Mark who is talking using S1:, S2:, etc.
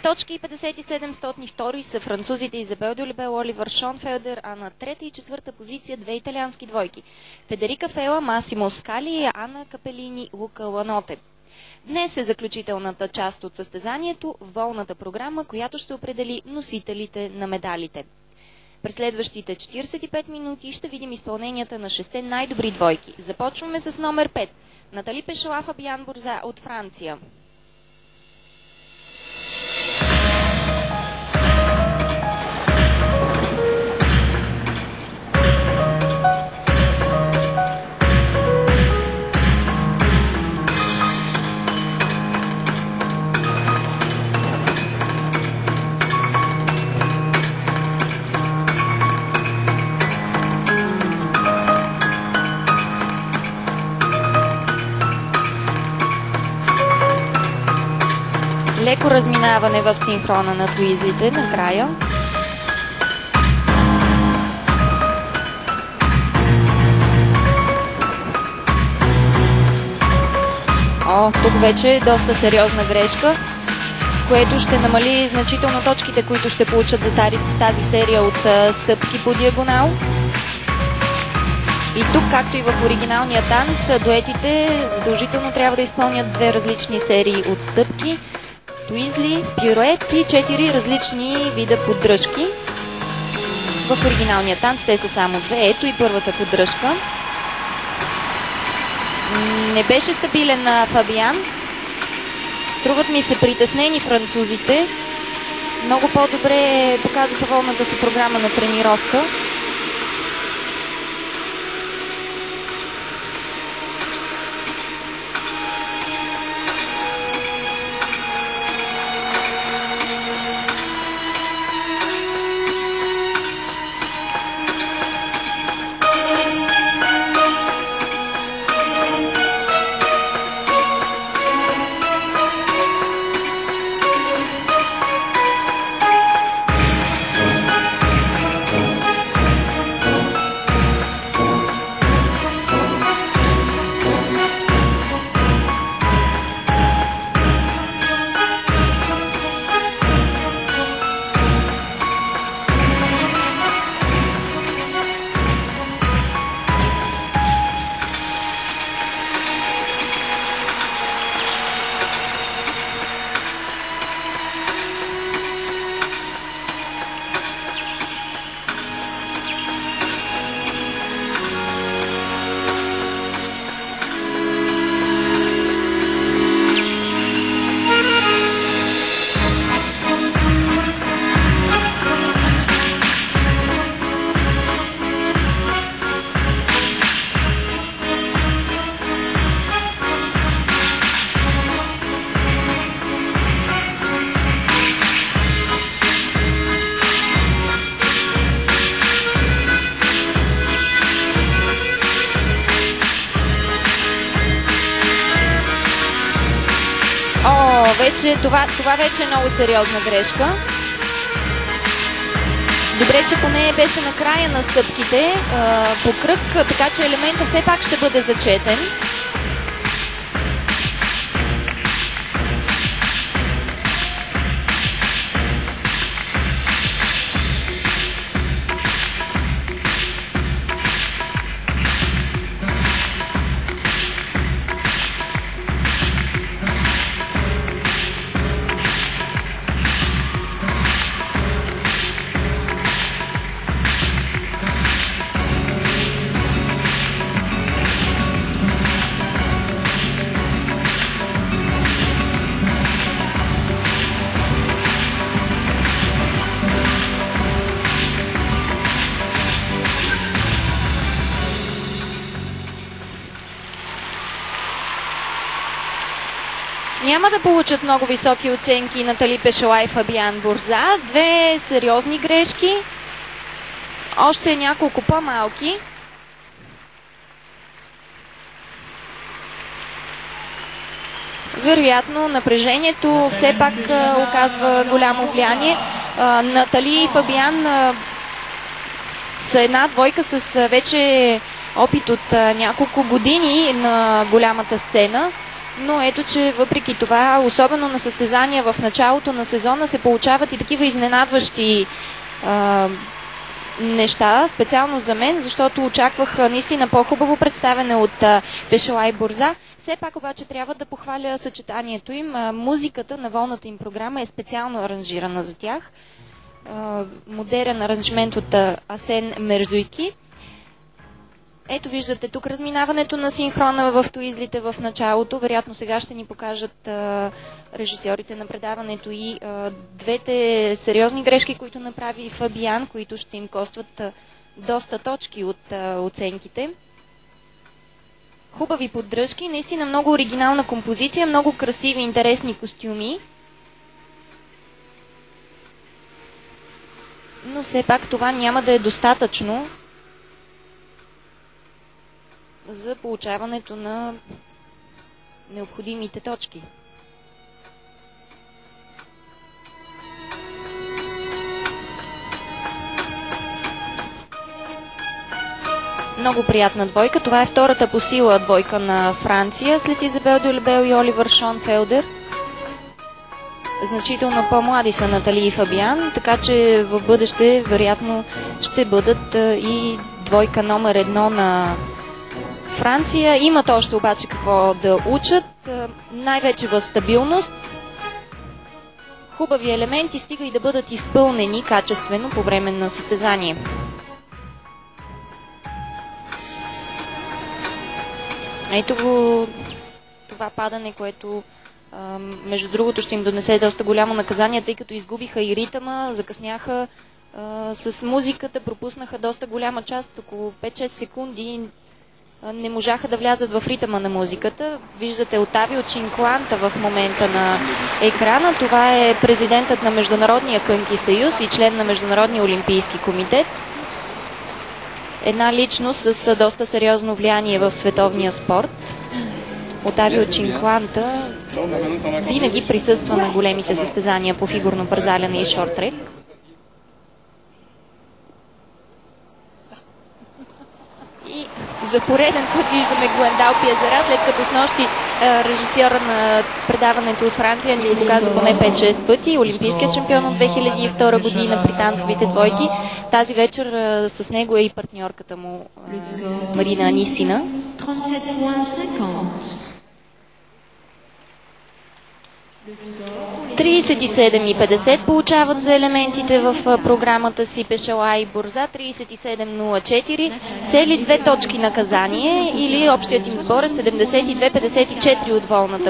S1: точки и 57 са французите Изабел Дюлебел, Оливър Шонфелдер, а на трета и четвърта позиция две италиански двойки. Федерика Фела, Масимо Скали и Ана Капелини, Лука Ланоте. Днес е заключителната част от състезанието, волната програма, която ще определи носителите на медалите. През следващите 45 минути ще видим изпълненията на 6 най-добри двойки. Започваме с номер 5. Натали Пешоа Фабиан Бурза от Франция. Леко разминаване в синхрона на туизлите накрая. Тук вече е доста сериозна грешка, което ще намали значително точките, които ще получат за тази серия от стъпки по диагонал. И тук, както и в оригиналния танц, дуетите задължително трябва да изпълнят две различни серии от стъпки, туизли, пирует и 4 различни вида поддръжки. В оригиналния танц те са само две. Ето и първата поддръжка. Не беше стабилен Фабиан. Струват ми се притеснени французите. Много по-добре показаха волната си програма на тренировка. Това вече е много сериозна грешка. Добре, че поне беше на края на стъпките по кръг, така че елемента все пак ще бъде зачетен. Няма да получат много високи оценки Натали Пешоа и Фабиан Бурза. Две сериозни грешки. Още няколко по-малки. Вероятно напрежението все пак оказва голямо влияние. Натали и Фабиан са една двойка с вече опит от няколко години на голямата сцена. Но ето, че въпреки това, особено на състезания в началото на сезона, се получават и такива изненадващи неща, специално за мен, защото очаквах наистина по-хубаво представяне от Пешела и Борза. Все пак обаче трябва да похваля съчетанието им. Музиката на волната им програма е специално аранжирана за тях. Модерен аранжмент от Асен Мерзуйки. Ето виждате тук разминаването на синхрона в туизлите в началото. Вероятно сега ще ни покажат режисьорите на предаването и двете сериозни грешки, които направи Фабиан, които ще им костват доста точки от оценките. Хубави поддръжки, наистина много оригинална композиция, много красиви, интересни костюми. Но все пак това няма да е достатъчно за получаването на необходимите точки. Много приятна двойка. Това е втората по сила двойка на Франция след Изабел Дюлебел и Оливър Шонфелдер. Значително по-млади са Натали и Фабиан, така че в бъдеще вероятно ще бъдат и двойка номер 1 на Франция. Имат още обаче какво да учат, най-вече в стабилност. Хубави елементи, стига и да бъдат изпълнени качествено по време на състезание. Ето го това падане, което между другото ще им донесе доста голямо наказание, тъй като изгубиха и ритъма, закъсняха с музиката, пропуснаха доста голяма част, около 5-6 секунди не можаха да влязат в ритъма на музиката. Виждате Отавио Чинкланта в момента на екрана. Това е президентът на Международния кънки съюз и член на Международния олимпийски комитет. Една личност с доста сериозно влияние в световния спорт. Отавио Чинкланта винаги присъства на големите състезания по фигурно бързаляне и шорт-трек. И за пореден път виждаме Гуендал Пиезера, след като снощи режисьора на предаването от Франция ни го показа поне 5-6 пъти. Олимпийският шампион от 2002 година при танцовите двойки. Тази вечер с него е и партньорката му Марина Анисина. 37,50 получават за елементите в програмата си Пешела и Борза, 37,04. Цели 2 точки наказание или общият им сбор е 72,54 от волната